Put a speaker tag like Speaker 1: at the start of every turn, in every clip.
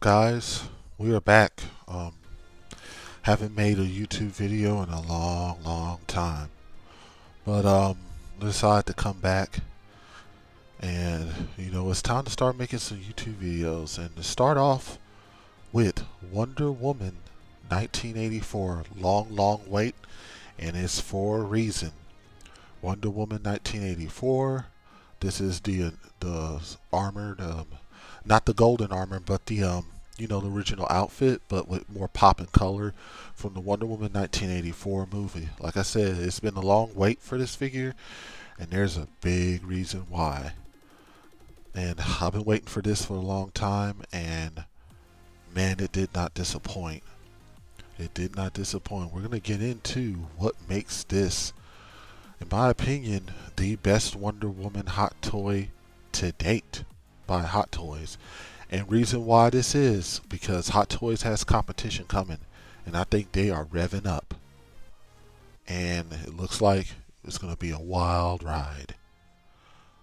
Speaker 1: Guys? We are back. Haven't made a YouTube video in a long time, but decided to come back, and it's time to start making some YouTube videos. And to start off with Wonder Woman 1984, long wait, and it's for a reason. Wonder Woman 1984. This is the armored, not the golden armor, but the the original outfit, but with more pop and color from the Wonder Woman 1984 movie. Like I said, it's been a long wait for this figure, and there's a big reason why. And I've been waiting for this for a long time, and man, it did not disappoint. It did not disappoint. We're going to get into what makes this, in my opinion, the best Wonder Woman hot toy to date by Hot Toys. And reason why this is because Hot Toys has competition coming, and I think they are revving up. And it looks like it's going to be a wild ride.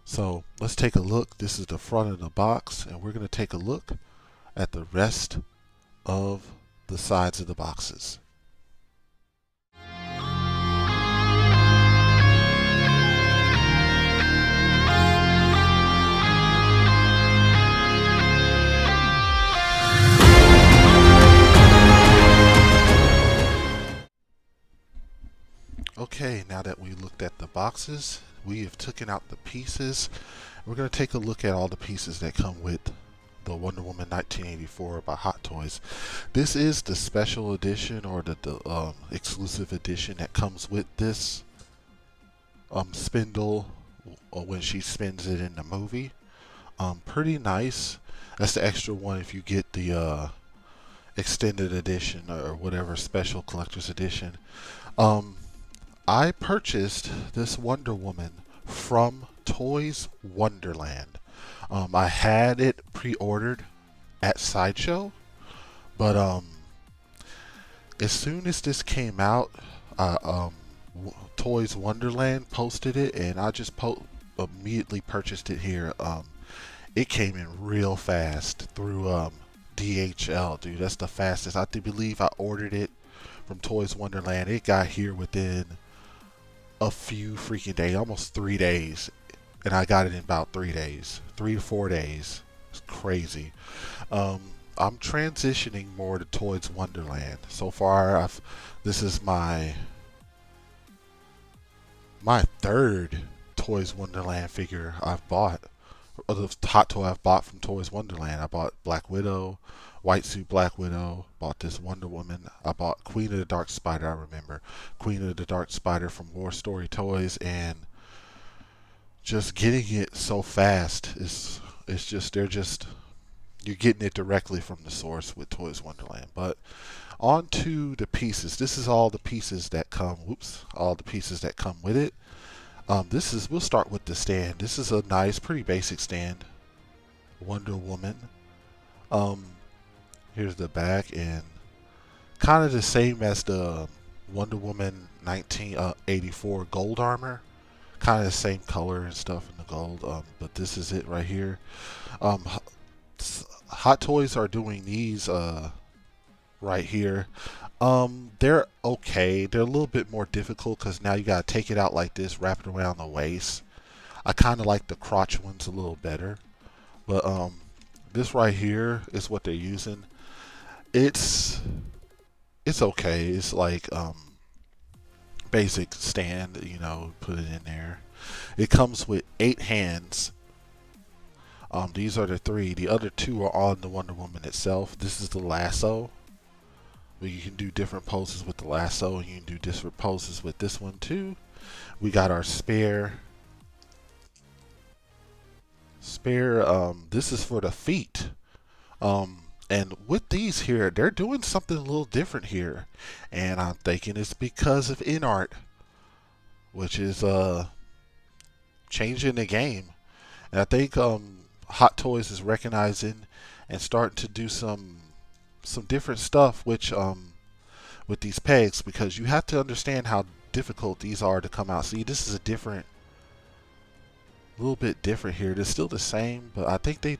Speaker 1: So let's take a look. This is the front of the box, and we're going to take a look at the rest of the sides of the boxes. Okay, now that we looked at the boxes, we have taken out the pieces. We're going to take a look at all the pieces that come with the Wonder Woman 1984 by Hot Toys. This is the special edition, or the exclusive edition that comes with this spindle, or when she spins it in the movie. Pretty nice. That's the extra one if you get the extended edition or whatever special collector's edition. I purchased this Wonder Woman from Toys Wonderland. I had it pre-ordered at Sideshow, but as soon as this came out, Toys Wonderland posted it, and I just immediately purchased it here. It came in real fast through DHL, dude. That's the fastest. I believe I ordered it from Toys Wonderland. It got here within a few freaking days, almost 3 days, and I got it in about 3 days, 3 to 4 days. It's crazy. I'm transitioning more to Toys Wonderland. So far, this is my third Toys Wonderland figure I've bought, or the hot toy I've bought from Toys Wonderland. I bought Black Widow, White Suit Black Widow, bought this Wonder Woman. I bought Queen of the Dark Spider, I remember. Queen of the Dark Spider from War Story Toys, and just getting it so fast is just, you're getting it directly from the source with Toys Wonderland. But on to the pieces. This is all the pieces that come, all the pieces that come with it. We'll start with the stand. This is a nice, pretty basic stand. Wonder Woman. Here's the back, and kind of the same as the Wonder Woman 1984 gold armor. Kind of the same color and stuff in the gold, but this is it right here. Hot Toys are doing these right here. They're okay. They're a little bit more difficult because now you gotta take it out like this, wrap it around the waist. I kind of like the crotch ones a little better, but this right here is what they're using. It's okay. It's like basic stand, put it in there. It comes with 8 hands. These are the 3. The other 2 are on the Wonder Woman itself. This is the lasso. You can do different poses with the lasso, and you can do different poses with this one too. We got our spare. This is for the feet. And with these here, they're doing something a little different here, and I'm thinking it's because of InArt, which is changing the game. And I think Hot Toys is recognizing and starting to do some different stuff, which with these pegs, because you have to understand how difficult these are to come out. See, this is a little bit different here. It's still the same, but I think they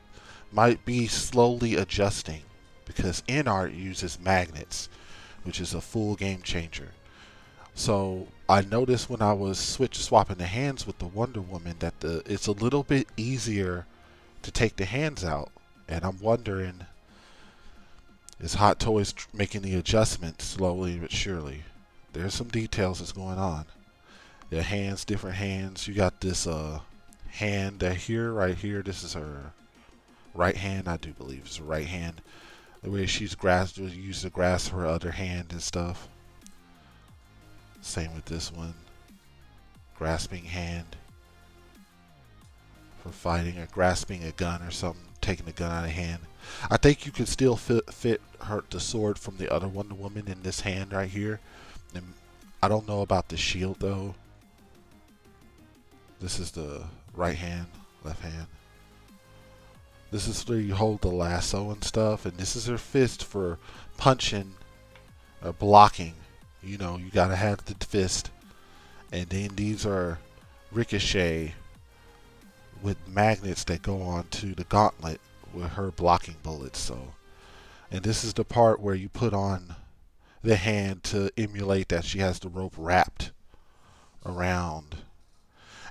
Speaker 1: might be slowly adjusting because InArt uses magnets, which is a full game changer. So I noticed when I was swapping the hands with the Wonder Woman that it's a little bit easier to take the hands out, and I'm wondering, is Hot Toys making the adjustments slowly but surely? There's some details that's going on. The hands, different hands. You got this hand here, right here. This is her right hand, I do believe it's her right hand. The way she's used to grasp her other hand and stuff. Same with this one. Grasping hand for fighting or grasping a gun or something, taking the gun out of hand. I think you could still fit the sword from the other Wonder Woman in this hand right here. And I don't know about the shield though. This is the right hand, left hand. This is where you hold the lasso and stuff, and this is her fist for punching or blocking. You know, you gotta have the fist. And then these are ricochet with magnets that go on to the gauntlet with her blocking bullets. So, and this is the part where you put on the hand to emulate that she has the rope wrapped around.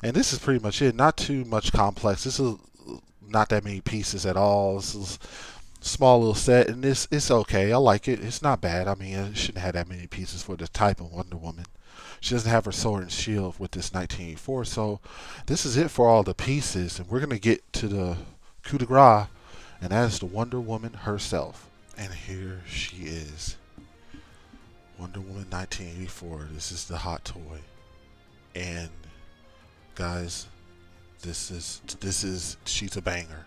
Speaker 1: And this is pretty much it. Not too much complex. This is not that many pieces at all. This is a small little set, and it's okay. I like it. It's not bad. I mean, it shouldn't have that many pieces for the type of Wonder Woman. She doesn't have her sword and shield with this 1984. So this is it for all the pieces, and we're gonna get to the coup de grace, and that is the Wonder Woman herself. And here she is, Wonder Woman 1984. This is the hot toy, and guys, she's a banger.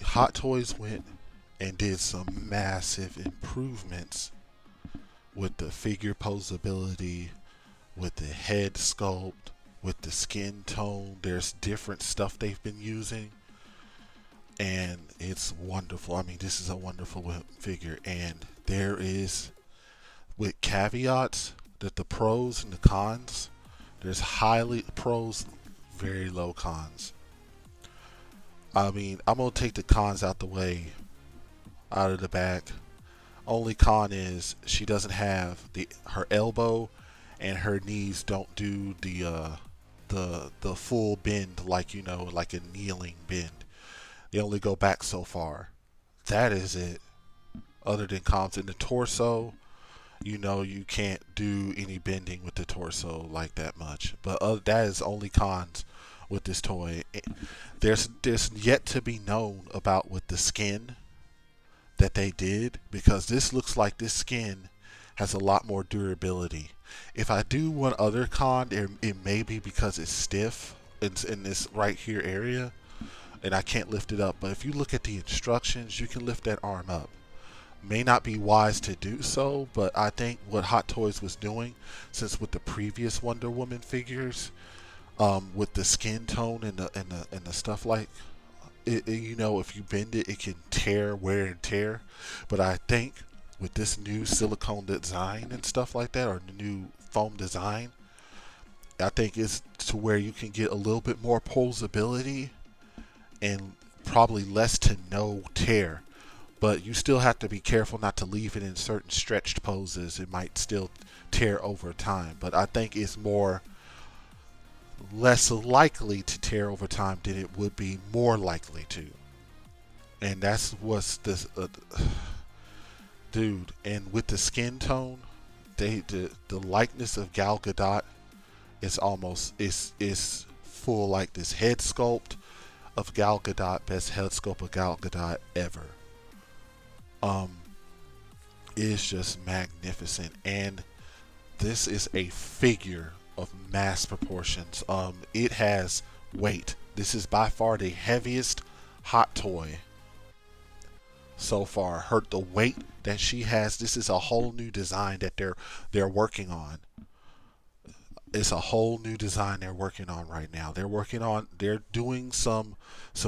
Speaker 1: Hot Toys went and did some massive improvements with the figure posability, with the head sculpt, with the skin tone. There's different stuff they've been using, and it's wonderful. I mean, this is a wonderful figure, and there is, with caveats, that the pros and the cons. There's highly pros, very low cons. I mean, I'm gonna take the cons out of the back. Only con is she doesn't have her elbow, and her knees don't do the full bend, like, you know, like a kneeling bend. They only go back so far. That is it. Other than cons in the torso, you know, you can't do any bending with the torso like that much. But that is only cons with this toy. There's yet to be known about with the skin that they did, because this looks like this skin has a lot more durability. If I do one other con, it may be because it's stiff in this right here area, and I can't lift it up. But if you look at the instructions, you can lift that arm up. May not be wise to do so, but I think what Hot Toys was doing, since with the previous Wonder Woman figures, with the skin tone and the stuff like it, you know, if you bend it, it can wear and tear. But I think with this new silicone design and stuff like that, or the new foam design, I think it's to where you can get a little bit more posability and probably less to no tear. But you still have to be careful not to leave it in certain stretched poses. It might still tear over time. But I think it's less likely to tear over time than it would be more likely to. And that's what's this, dude. And with the skin tone, the likeness of Gal Gadot is full, like this head sculpt of Gal Gadot, best head sculpt of Gal Gadot ever. It's just magnificent, and this is a figure of mass proportions. It has weight. This is by far the heaviest hot toy so far. The weight that she has. This is a whole new design that they're working on. It's a whole new design they're working on right now. They're doing some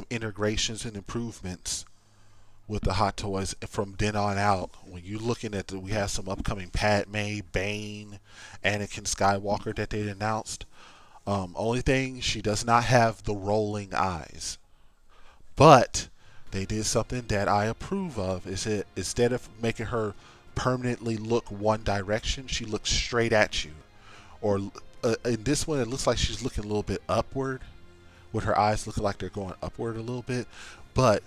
Speaker 1: integrations and improvements with the Hot Toys from then on out. When you're looking at we have some upcoming Padme, Bane, Anakin Skywalker that they announced. Only thing, she does not have the rolling eyes. But they did something that I approve of. Is it instead of making her permanently look one direction, she looks straight at you. Or in this one, it looks like she's looking a little bit upward, with her eyes looking like they're going upward a little bit. But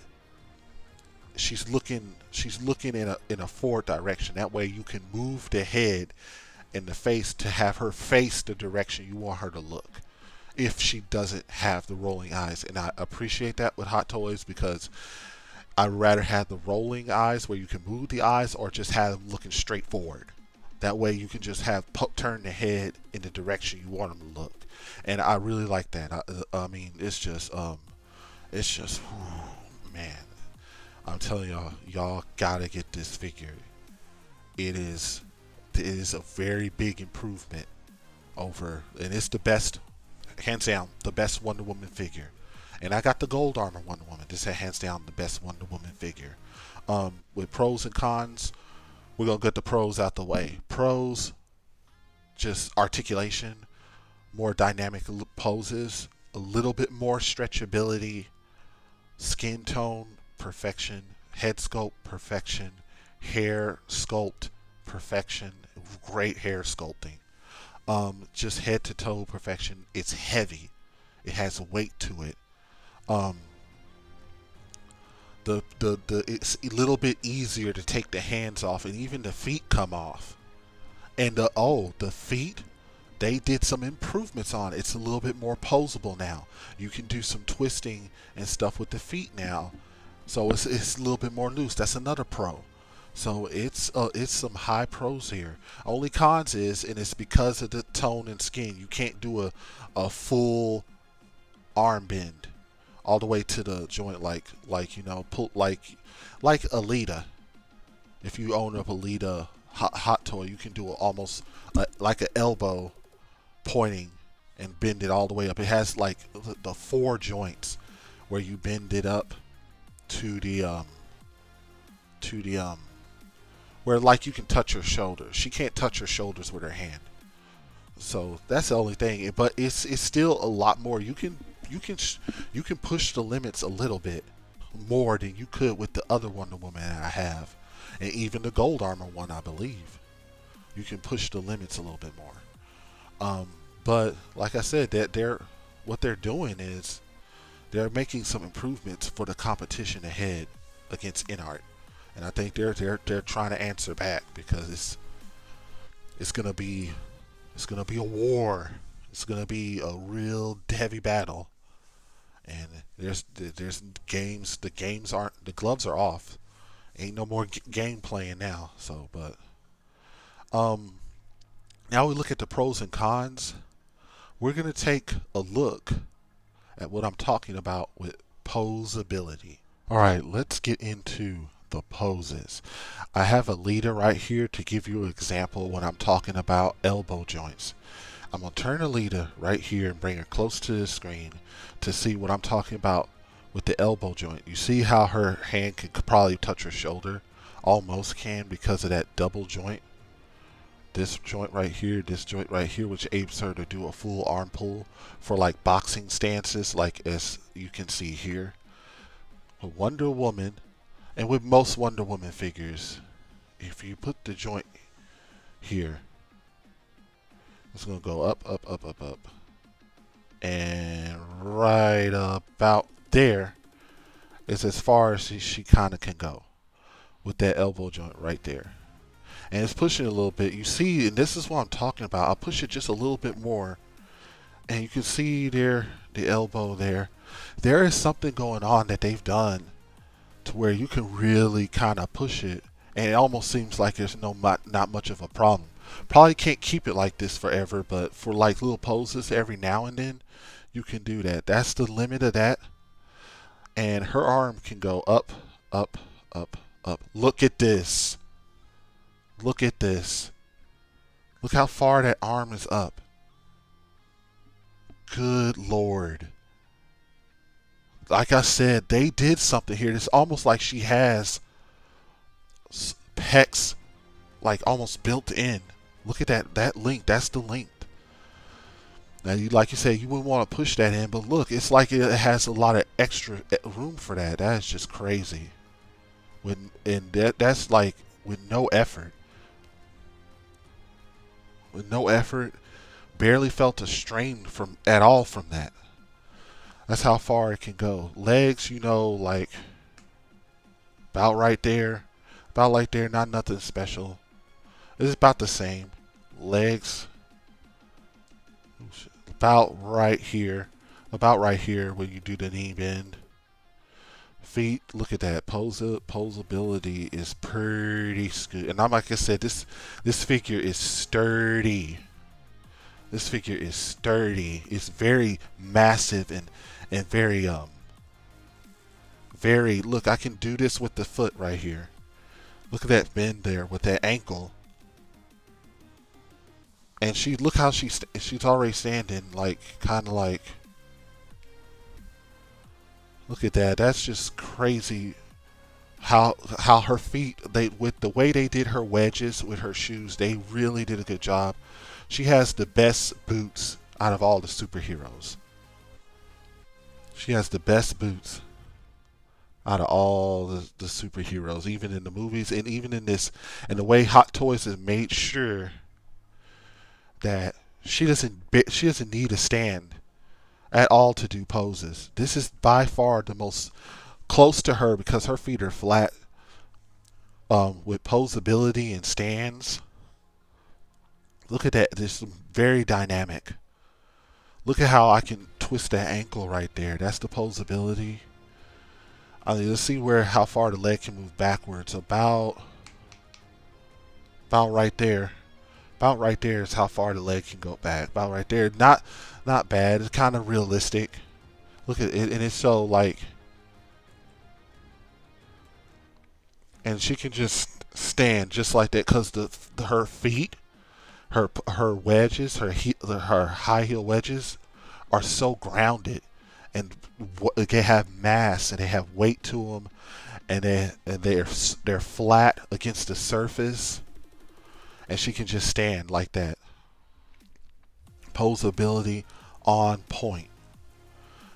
Speaker 1: she's looking in a forward direction. That way you can move the head and the face to have her face the direction you want her to look, if she doesn't have the rolling eyes. And I appreciate that with Hot Toys, because I'd rather have the rolling eyes where you can move the eyes, or just have them looking straight forward. That way you can just have turn the head in the direction you want them to look. And I really like that. I mean, it's just, man, I'm telling y'all gotta get this figure. It is a very big improvement over, and it's the best, hands down, the best Wonder Woman figure. And I got the gold armor Wonder Woman. This is hands down the best Wonder Woman figure. With pros and cons, we're gonna get the pros out the way. Pros, just articulation, more dynamic poses, a little bit more stretchability, skin tone perfection, head sculpt perfection, hair sculpt perfection, great hair sculpting. Just head to toe perfection. It's heavy. It has weight to it. Um, it's a little bit easier to take the hands off, and even the feet come off. And the feet, they did some improvements on it. It's a little bit more posable now. You can do some twisting and stuff with the feet now, so it's a little bit more loose. That's another pro. So it's some high pros here. Only cons is, and it's because of the tone and skin, you can't do a full arm bend all the way to the joint, like you know, pull like Alita. If you own up Alita hot toy, you can do it almost like an elbow pointing and bend it all the way up. It has like the four joints where you bend it up to the where like you can touch her shoulders. She can't touch her shoulders with her hand. So that's the only thing. But it's still a lot more. You can push the limits a little bit more than you could with the other Wonder Woman that I have, and even the gold armor one, I believe. You can push the limits a little bit more. But like I said, that what they're doing is they're making some improvements for the competition ahead against InArt. And I think they're trying to answer back, because it's gonna be a war. It's gonna be a real heavy battle. And there's games. The gloves are off. Ain't no more game playing now. So, but now we look at the pros and cons. We're gonna take a look at what I'm talking about with posability. All right, let's get into the poses. I have a leader right here to give you an example when I'm talking about elbow joints. I'm going to turn the leader right here and bring her close to the screen to see what I'm talking about with the elbow joint. You see how her hand can probably touch her shoulder? Almost can, because of that double joint. This joint right here, this joint right here, which aids her to do a full arm pull for like boxing stances, like as you can see here. Wonder Woman, and with most Wonder Woman figures, if you put the joint here, it's going to go up, up, up, up, up. And right about there is as far as she kind of can go with that elbow joint right there. And it's pushing a little bit. You see, and this is what I'm talking about. I'll push it just a little bit more. And you can see there, the elbow there. There is something going on that they've done to where you can really kind of push it, and it almost seems like there's not much of a problem. Probably can't keep it like this forever, but for like little poses every now and then, you can do that. That's the limit of that. And her arm can go up, up, up, up. Look at this. Look at this. Look how far that arm is up. Good Lord. Like I said, they did something here. It's almost like she has pecs like almost built in. Look at that length. That's the length. Now, like you said, you wouldn't want to push that in, but look, it's like it has a lot of extra room for that. That is just crazy. And that's like with no effort, barely felt a strain from at all from that. That's how far it can go. Legs, like about right there, not nothing special. It's about the same. Legs, about right here when you do the knee bend. Feet, look at that. Posability is pretty good. And I'm like I said, this figure is sturdy. This figure is sturdy. It's very massive and very look, I can do this with the foot right here. Look at that bend there with that ankle. And look how she's already standing like kind of like, look at that. That's just crazy how her feet, they with the way they did her wedges with her shoes, they really did a good job. She has the best boots out of all the superheroes. She has the best boots out of all the superheroes, even in the movies and even in this. And the way Hot Toys has made sure that she doesn't need to stand at all to do poses. This is by far the most close to her because her feet are flat, with posability and stands. Look at that. This is very dynamic. Look at how I can twist that ankle right there. That's the posability. I mean, let's see how far the leg can move backwards. About right there. About right there is how far the leg can go back. About right there. Not bad. It's kind of realistic. Look at it, and it's so like, and she can just stand just like that because her feet, her wedges, her high heel wedges are so grounded, and they have mass and they have weight to them, and they're flat against the surface, and she can just stand like that. Posability on point.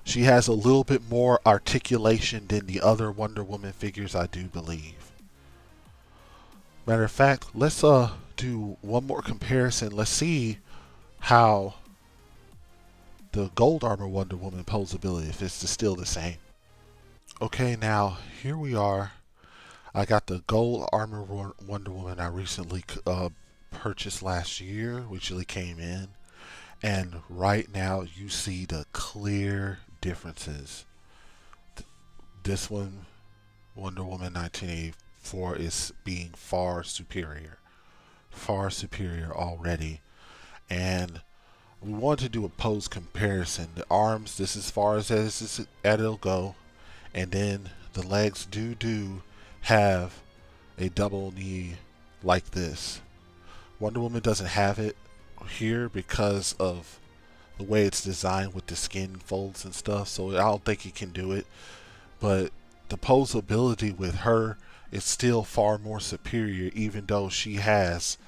Speaker 1: She has a little bit more articulation than the other Wonder Woman figures, I do believe. Matter of fact, let's do one more comparison. Let's see how the gold armor Wonder Woman posability, if it's still the same. Okay, now here we are. I got the gold armor Wonder Woman I recently purchased last year, which really came in. And right now you see the clear differences. This one, Wonder Woman 1984, is being far superior already. And we want to do a pose comparison. The arms, this is as far as it'll go, and then the legs do have a double knee like this. Wonder Woman doesn't have it here because of the way it's designed with the skin folds and stuff, so I don't think he can do it. But the posability with her is still far more superior, even though she has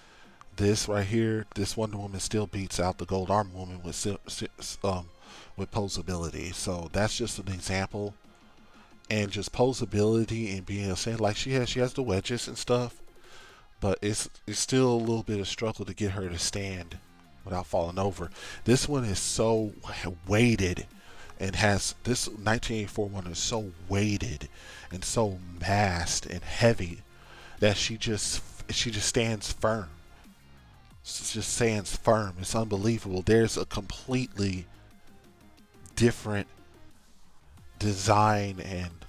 Speaker 1: this right here. This Wonder Woman still beats out the Gold Armor Woman with posability. So that's just an example. And just posability and being able to say, like, she has the wedges and stuff, but it's still a little bit of struggle to get her to stand without falling over. This one is so weighted, and has this 1984 one is so weighted and so massed and heavy that she just stands firm. She just stands firm. It's unbelievable. There's a completely different design and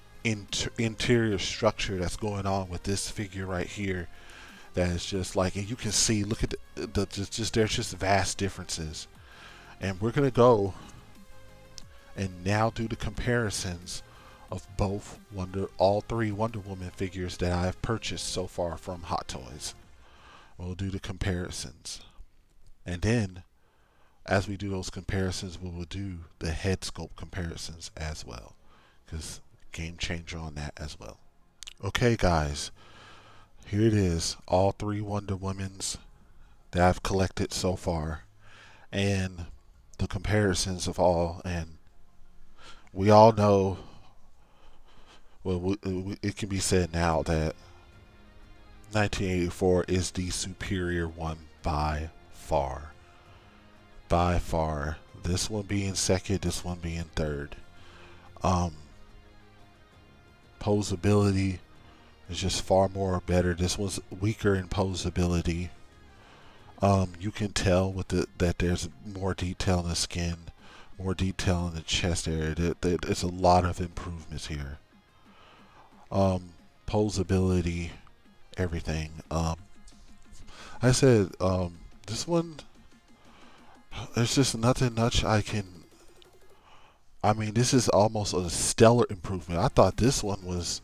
Speaker 1: interior structure that's going on with this figure right here. That is just like, and you can see, look at there's just vast differences. And we're gonna go and now do the comparisons of all three Wonder Woman figures that I've purchased so far from Hot Toys. We'll do the comparisons, and then as we do those comparisons, we will do the head sculpt comparisons as well, because game changer on that as well. Okay, guys. Here it is, all three Wonder Womans that I've collected so far. And the comparisons of all, and we all know, well, it can be said now that 1984 is the superior one by far. By far. This one being second, this one being third. Um, Posability is just far more better. This one's weaker in posability. You can tell with that there's more detail in the skin, more detail in the chest area. There's a lot of improvements here. Posability, everything. I said, this one, there's just nothing much I can. I mean, this is almost a stellar improvement. I thought this one was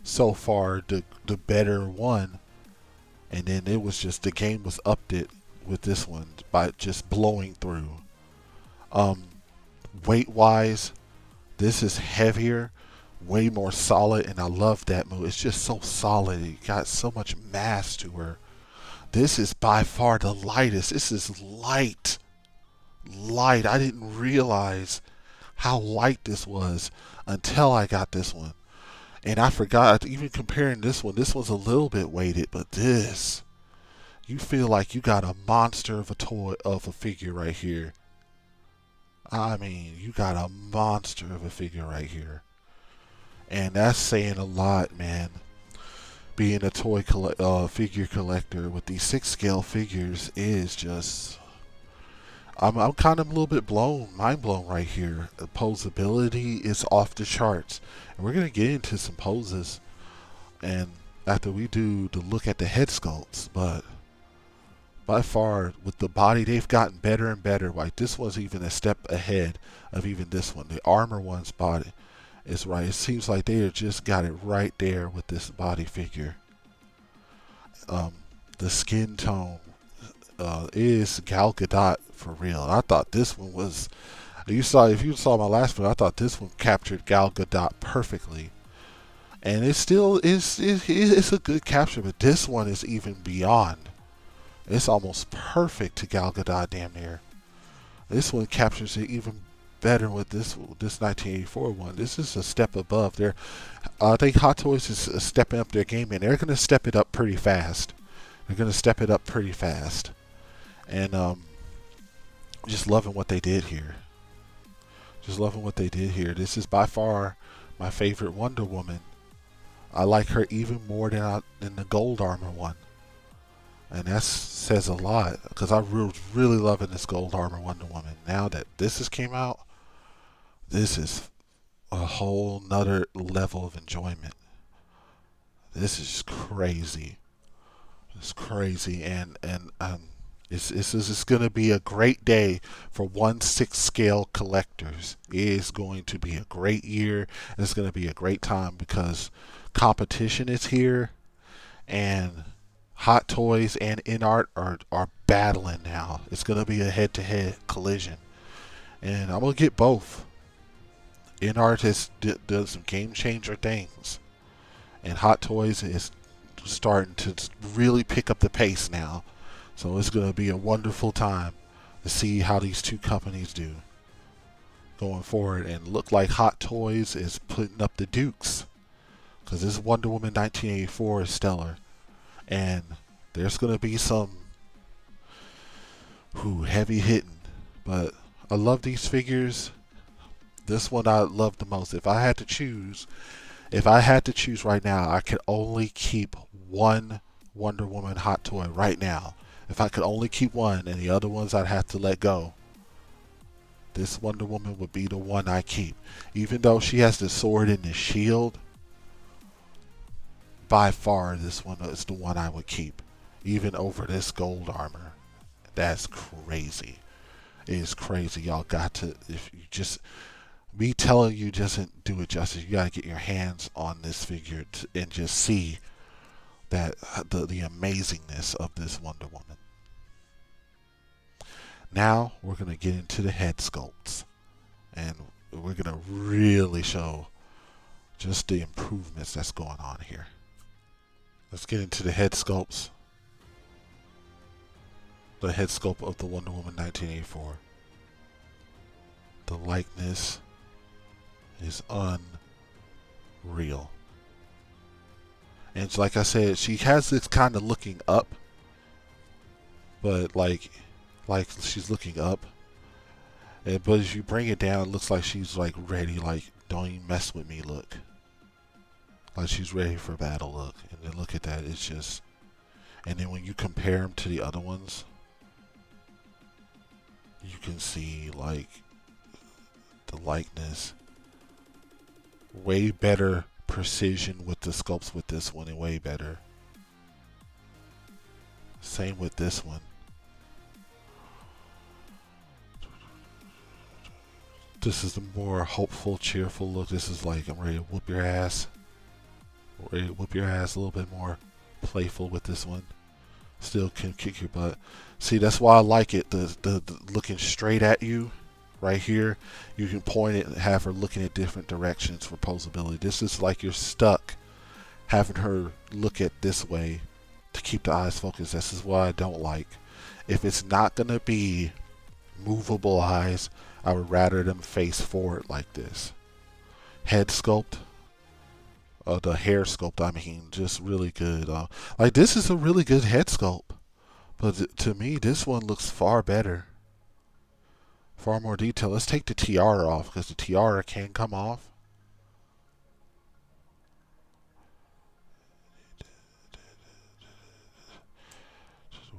Speaker 1: so far the better one, and then it was just the game was upped it with this one by just blowing through. Um, Weight wise, this is heavier, way more solid, and I love that move. It's just so solid. It got so much mass to her. This is by far the lightest. This is light. Light. I didn't realize how light this was until I got this one. And I forgot, even comparing this one's a little bit weighted, but this, you feel like you got a monster of a toy, of a figure right here. I mean, you got a monster of a figure right here. And that's saying a lot, man. Being a figure collector with these 6 scale figures is just, I'm kind of a little bit mind blown right here. The posability is off the charts. And we're going to get into some poses and after we do the look at the head sculpts, but by far with the body they've gotten better and better. Like this one's even a step ahead of even this one. The armor one's body is right. It seems like they have just got it right there with this body figure. The skin tone is Gal Gadot for real. I thought this one was. If you saw my last one, I thought this one captured Gal Gadot perfectly, and it still is. It's a good capture, but this one is even beyond. It's almost perfect to Gal Gadot, damn near. This one captures it even better with this 1984 one. This is a step above. I think Hot Toys is stepping up their game, and they're going to step it up pretty fast. And just loving what they did here. This is by far my favorite Wonder Woman. I like her even more than the Gold Armor one. And that says a lot, because I was really loving this Gold Armor Wonder Woman. Now that this has came out, this is a whole nother level of enjoyment. This is crazy. It's crazy, and it's going to be a great day for 1/6 scale collectors. It is going to be a great year. It's going to be a great time because competition is here, and Hot Toys and InArt are battling now. It's going to be a head-to-head collision, and I'm going to get both. InArt has done some game changer things, and Hot Toys is starting to really pick up the pace now. So it's going to be a wonderful time to see how these two companies do going forward. And look like Hot Toys is putting up the dukes, because this Wonder Woman 1984 is stellar. And there's going to be some heavy hitting. But I love these figures. This one I love the most. If I had to choose right now, I could only keep one Wonder Woman Hot Toy right now. If I could only keep one and the other ones I'd have to let go, this Wonder Woman would be the one I keep. Even though she has the sword and the shield, by far this one is the one I would keep. Even over this Gold Armor. That's crazy. It is crazy. Y'all got to, if you just, me telling you doesn't do it justice. You got to get your hands on this figure and just see that the amazingness of this Wonder Woman. Now we're going to get into the head sculpts, and we're going to really show just the improvements that's going on here. Let's get into the head sculpts. The head sculpt of the Wonder Woman 1984. The likeness is unreal. And it's like I said, she has this kind of looking up, but like she's looking up. But as you bring it down, it looks like she's like ready, like don't even mess with me look. Like she's ready for battle look. And then look at that, it's just, and then when you compare them to the other ones, you can see like the likeness, way better precision with the sculpts with this one, and way better. Same with this one. This is the more hopeful, cheerful look. This is like I'm ready to whoop your ass. Ready to whoop your ass, a little bit more playful with this one. Still can kick your butt. See, that's why I like it. The looking straight at you right here. You can point it and have her looking at different directions for posability. This is like you're stuck having her look at this way to keep the eyes focused. This is what I don't like. If it's not going to be movable eyes, I would rather them face forward like this. Head sculpt, the hair sculpt, I mean, just really good. Like this is a really good head sculpt, but to me, this one looks far better, far more detail. Let's take the tiara off because the tiara can come off.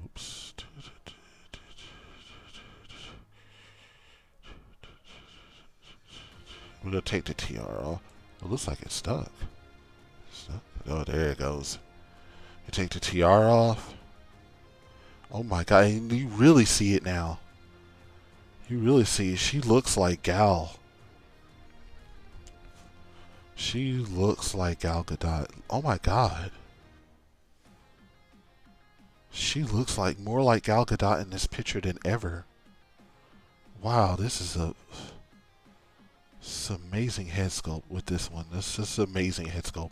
Speaker 1: Oops. We're gonna take the tiara off. It looks like it's stuck. Oh, there it goes. You take the tiara off. Oh my god, and you really see it now. You really see it. She looks like Gal. She looks like Gal Gadot. Oh my god. She looks like more like Gal Gadot in this picture than ever. Wow, this is it's amazing head sculpt with this one. This is amazing head sculpt.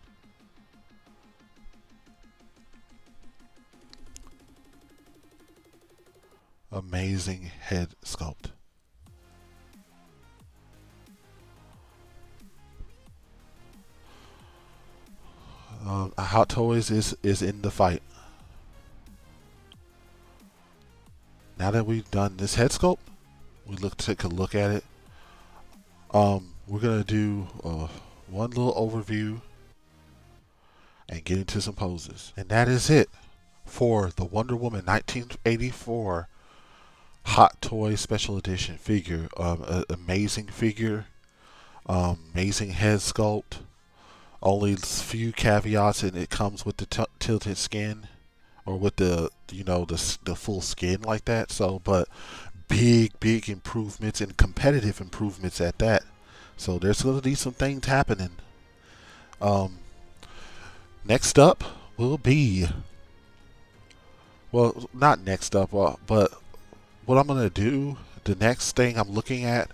Speaker 1: Amazing head sculpt. Hot Toys is in the fight. Now that we've done this head sculpt, we take a look at it. We're gonna do one little overview and get into some poses, and that is it for the Wonder Woman 1984 Hot Toy Special Edition figure. Amazing figure, amazing head sculpt. Only few caveats, and it comes with the tilted skin, or with the the full skin like that. So, but big improvements and competitive improvements at that. So there's gonna be some things happening. Next up will be, well, not next up, but what I'm gonna do, the next thing I'm looking at,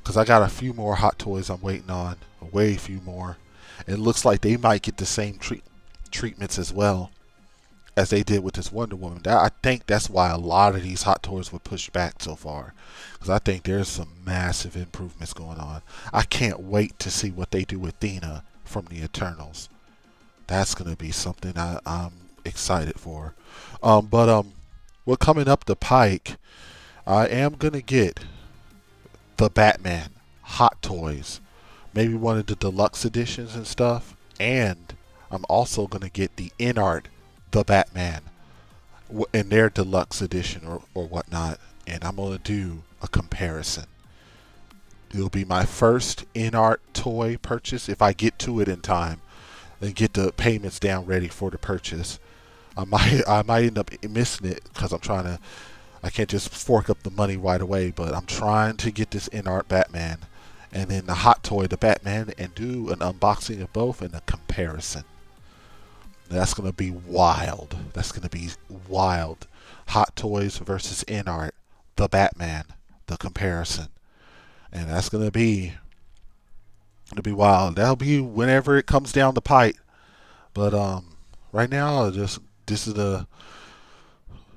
Speaker 1: because I got a few more Hot Toys I'm waiting on, a way few more. It looks like they might get the same treatments as well as they did with this Wonder Woman. I think that's why a lot of these Hot Toys were pushed back so far, because I think there's some massive improvements going on. I can't wait to see what they do with Thena from the Eternals. That's gonna be something I'm excited for. But what coming up the pike, I am gonna get the Batman Hot Toys, maybe one of the deluxe editions and stuff, and I'm also gonna get the in-art the Batman in their deluxe edition or whatnot, and I'm gonna do a comparison. It'll be my first in-art toy purchase if I get to it in time and get the payments down ready for the purchase. I might end up missing it because I can't just fork up the money right away, but I'm trying to get this in-art Batman and then the Hot Toy the Batman and do an unboxing of both and a comparison. That's going to be wild. That's going to be wild. Hot Toys versus in-art the Batman, the comparison. And that's going to be wild. That'll be whenever it comes down the pipe. But right now,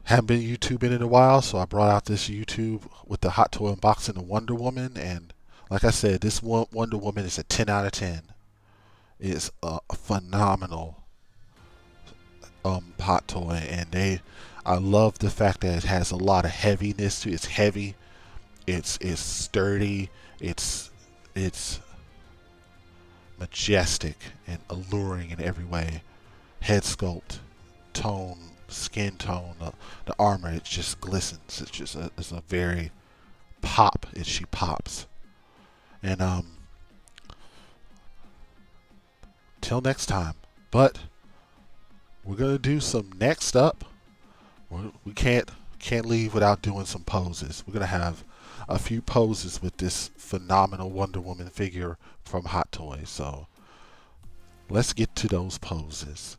Speaker 1: haven't been YouTubing in a while, so I brought out this YouTube with the Hot Toy unboxing of Wonder Woman, and Like I said, this Wonder Woman is a 10 out of 10. It's a phenomenal hot toy, and I love the fact that it has a lot of heaviness to it. It's heavy, it's sturdy, it's majestic and alluring in every way. Head sculpt, tone, skin tone, the armor, it just glistens. It's a very pop. She pops. And till next time. But we're gonna do some next up. We can't leave without doing some poses. We're gonna have a few poses with this phenomenal Wonder Woman figure from Hot Toys. So let's get to those poses.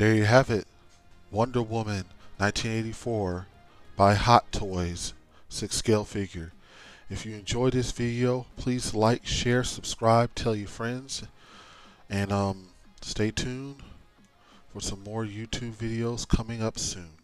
Speaker 1: there you have it. Wonder Woman 1984 by Hot Toys 6 scale figure. If you enjoyed this video, please like, share, subscribe, tell your friends, and stay tuned for some more YouTube videos coming up soon.